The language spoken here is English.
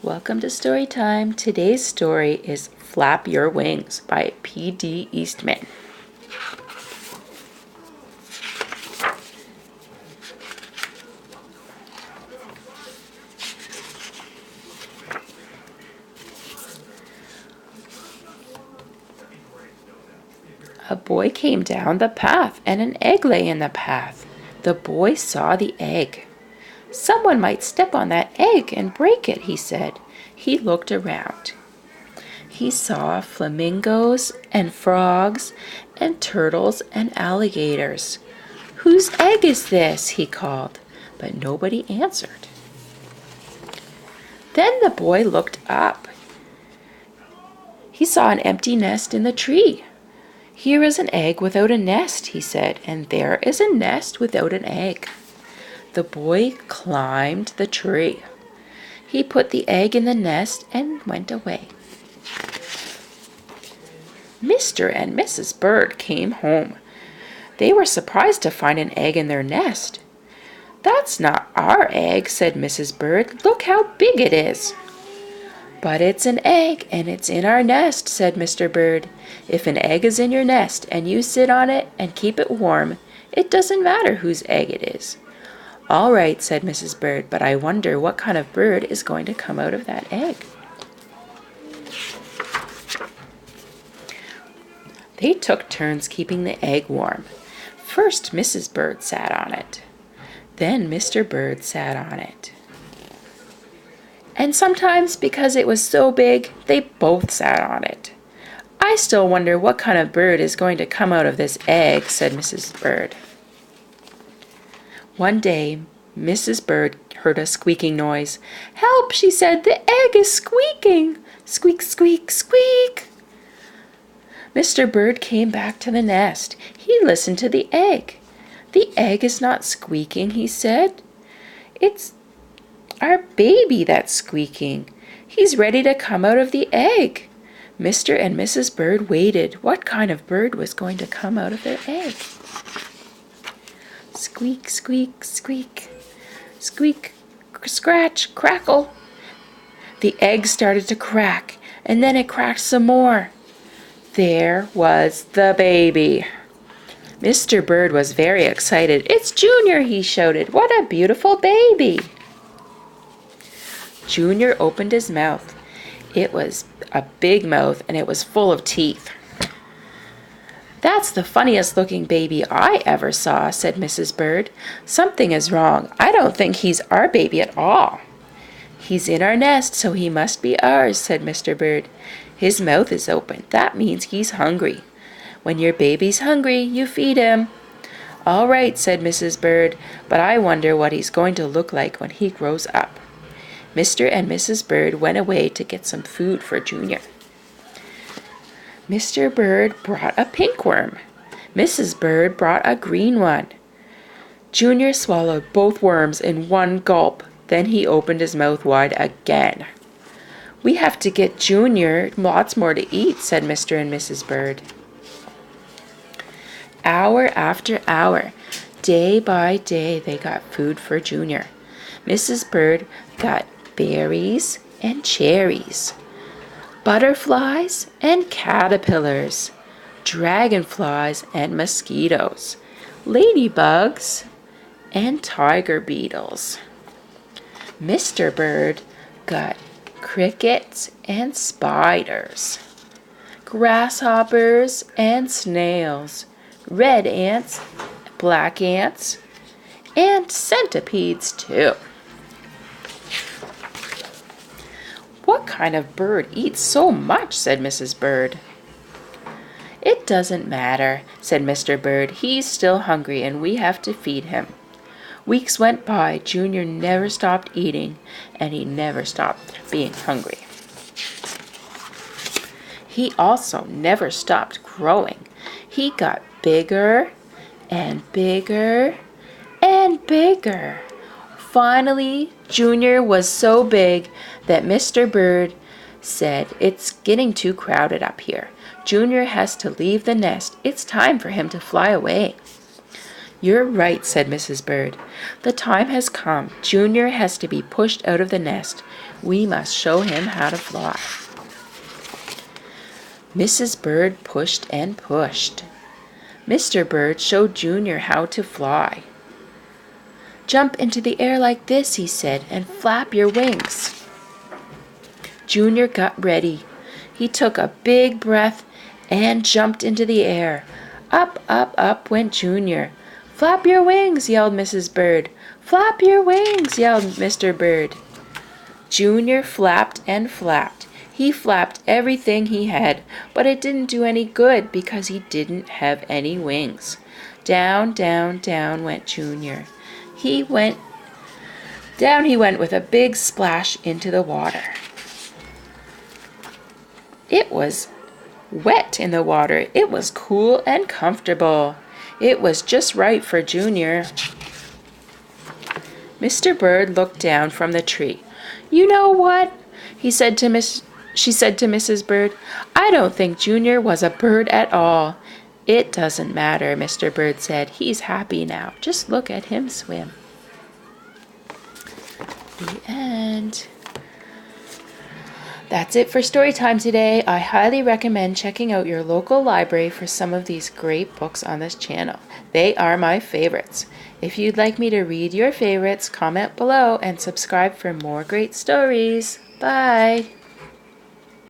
Welcome to story time. Today's story is Flap Your Wings by P.D. Eastman. A boy came down the path and an egg lay in the path. The boy saw the egg. Someone might step on that egg and break it, he said. He looked around. He saw flamingos and frogs and turtles and alligators. "Whose egg is this?" he called, but nobody answered. Then the boy looked up. He saw an empty nest in the tree. "Here is an egg without a nest," he said, "and there is a nest without an egg." The boy climbed the tree. He put the egg in the nest and went away. Mr. and Mrs. Bird came home. They were surprised to find an egg in their nest. "That's not our egg," said Mrs. Bird. "Look how big it is." "But it's an egg, and it's in our nest," said Mr. Bird. "If an egg is in your nest and you sit on it and keep it warm, it doesn't matter whose egg it is." "All right," said Mrs. Bird, "but I wonder what kind of bird is going to come out of that egg." They took turns keeping the egg warm. First Mrs. Bird sat on it. Then Mr. Bird sat on it. And sometimes, because it was so big, they both sat on it. "I still wonder what kind of bird is going to come out of this egg," said Mrs. Bird. One day, Mrs. Bird heard a squeaking noise. "Help," she said, "the egg is squeaking. Squeak, squeak, squeak." Mr. Bird came back to the nest. He listened to the egg. "The egg is not squeaking," he said. "It's our baby that's squeaking. He's ready to come out of the egg." Mr. and Mrs. Bird waited. What kind of bird was going to come out of their egg? Squeak, squeak, squeak. Squeak, scratch, crackle. The egg started to crack, and then it cracked some more. There was the baby. Mr. Bird was very excited. "It's Junior," he shouted. "What a beautiful baby." Junior opened his mouth. It was a big mouth, and it was full of teeth. "That's the funniest looking baby I ever saw," said Mrs. Bird. "Something is wrong. I don't think he's our baby at all." "He's in our nest, so he must be ours," said Mr. Bird. "His mouth is open. That means he's hungry. When your baby's hungry, you feed him." "All right," said Mrs. Bird, "but I wonder what he's going to look like when he grows up." Mr. and Mrs. Bird went away to get some food for Junior. Mr. Bird brought a pink worm. Mrs. Bird brought a green one. Junior swallowed both worms in one gulp. Then he opened his mouth wide again. "We have to get Junior lots more to eat," said Mr. and Mrs. Bird. Hour after hour, day by day, they got food for Junior. Mrs. Bird got berries and cherries, butterflies and caterpillars, dragonflies and mosquitoes, ladybugs and tiger beetles. Mr. Bird got crickets and spiders, grasshoppers and snails, red ants, black ants, and centipedes too. "What kind of bird eats so much?" said Mrs. Bird. "It doesn't matter," said Mr. Bird. "He's still hungry and we have to feed him." Weeks went by. Junior never stopped eating, and he never stopped being hungry. He also never stopped growing. He got bigger and bigger and bigger. Finally, Junior was so big that Mr. Bird said, "It's getting too crowded up here. Junior has to leave the nest. It's time for him to fly away." "You're right," said Mrs. Bird. "The time has come. Junior has to be pushed out of the nest. We must show him how to fly." Mrs. Bird pushed and pushed. Mr. Bird showed Junior how to fly. "Jump into the air like this," he said, "and flap your wings." Junior got ready. He took a big breath and jumped into the air. Up, up, up went Junior. "Flap your wings," yelled Mrs. Bird. "Flap your wings," yelled Mr. Bird. Junior flapped and flapped. He flapped everything he had, but it didn't do any good because he didn't have any wings. Down, down, down went Junior. Down he went with a big splash into the water. It was wet in the water. It was cool and comfortable. It was just right for Junior. Mr. Bird looked down from the tree. "You know what?" She said to Mrs. Bird. "I don't think Junior was a bird at all." "It doesn't matter," Mr. Bird said. "He's happy now. Just look at him swim." The end. That's it for story time today. I highly recommend checking out your local library for some of these great books on this channel. They are my favorites. If you'd like me to read your favorites, comment below and subscribe for more great stories. Bye!